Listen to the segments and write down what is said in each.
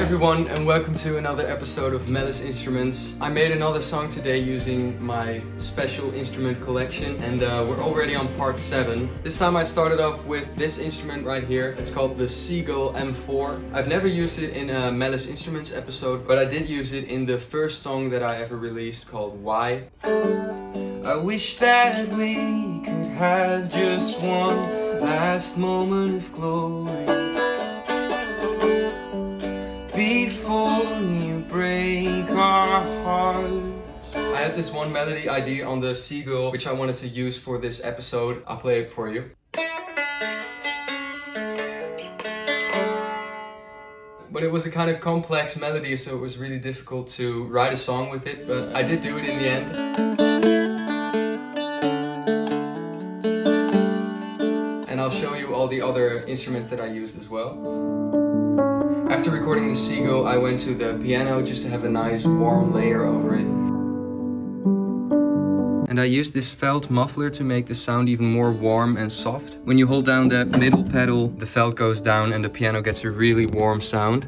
everyone, and welcome to another episode of Melle's Instruments. I made another song today using my special instrument collection, and we're already on part 7. This time I started off with this instrument right here. It's called the Seagull M4. I've never used it in a Melle's Instruments episode, but I did use it in the first song that I ever released called Why. I wish that we could have just one last moment of glory before you break our hearts. I had this one melody idea on the Seagull which I wanted to use for this episode. I'll play it for you. But it was a kind of complex melody, so it was really difficult to write a song with it, but I did do it in the end. And I'll show you all the other instruments that I used as well. After recording the Seagull, I went to the piano just to have a nice warm layer over it. And I used this felt muffler to make the sound even more warm and soft. When you hold down that middle pedal, the felt goes down and the piano gets a really warm sound.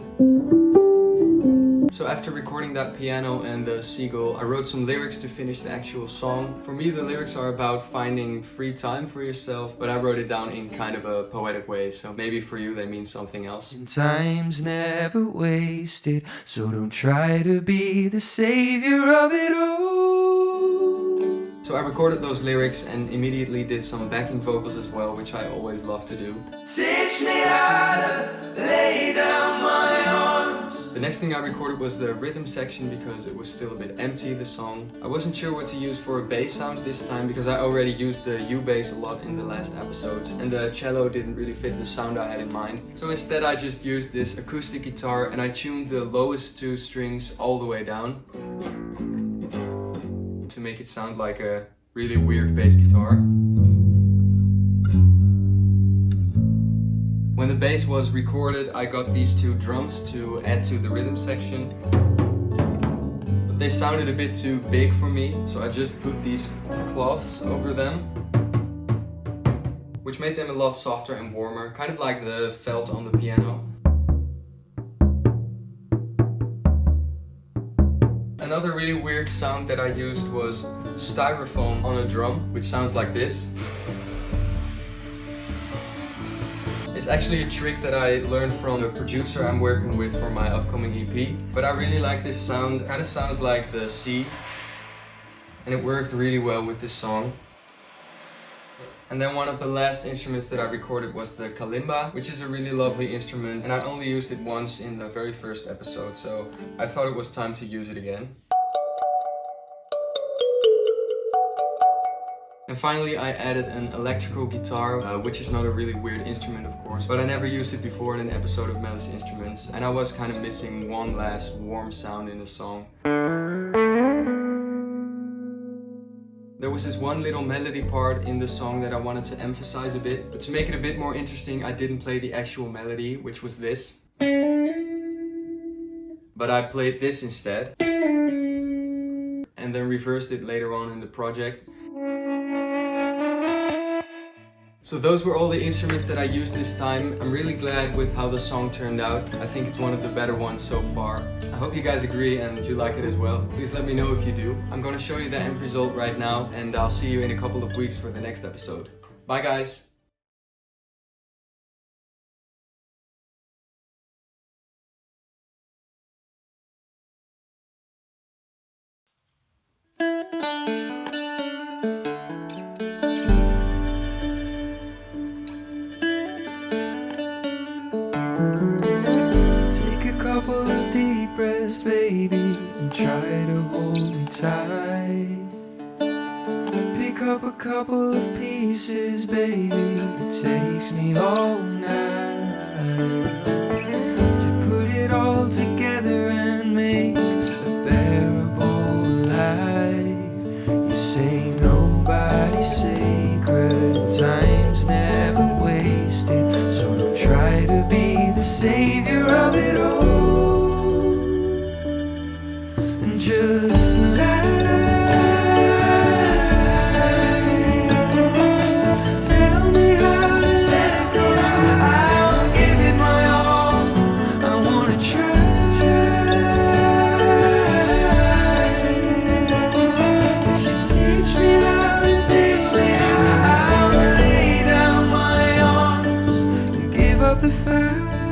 So after recording that piano and the Seagull, I wrote some lyrics to finish the actual song. For me, the lyrics are about finding free time for yourself, but I wrote it down in kind of a poetic way, so maybe for you they mean something else. And time's never wasted, so don't try to be the savior of it all. So I recorded those lyrics and immediately did some backing vocals as well, which I always love to do. Teach me how to lay down my arms. The next thing I recorded was the rhythm section because it was still a bit empty, the song. I wasn't sure what to use for a bass sound this time because I already used the U-bass a lot in the last episodes and the cello didn't really fit the sound I had in mind. So instead I just used this acoustic guitar and I tuned the lowest 2 strings all the way down to make it sound like a really weird bass guitar. When the bass was recorded, I got these 2 drums to add to the rhythm section. But they sounded a bit too big for me, so I just put these cloths over them, which made them a lot softer and warmer, kind of like the felt on the piano. Another really weird sound that I used was styrofoam on a drum, which sounds like this. It's actually a trick that I learned from a producer I'm working with for my upcoming EP. But I really like this sound. It kind of sounds like the sea. And it worked really well with this song. And then one of the last instruments that I recorded was the kalimba, which is a really lovely instrument. And I only used it once in the very first episode, so I thought it was time to use it again. And finally I added an electrical guitar, which is not a really weird instrument of course, but I never used it before in an episode of Melle's Instruments, and I was kind of missing one last warm sound in the song. There was this one little melody part in the song that I wanted to emphasize a bit, but to make it a bit more interesting I didn't play the actual melody, which was this. But I played this instead, and then reversed it later on in the project. So those were all the instruments that I used this time. I'm really glad with how the song turned out. I think it's one of the better ones so far. I hope you guys agree and you like it as well. Please let me know if you do. I'm gonna show you the end result right now and I'll see you in a couple of weeks for the next episode. Bye guys! Take a couple of deep breaths, baby, and try to hold me tight. Pick up a couple of pieces, baby, it takes me all night to put it all together and make a bearable life. You say nobody's sacred and time's never wasted, so don't try to be the savior of it all, and just lie. Tell me how to let it go. up the fire.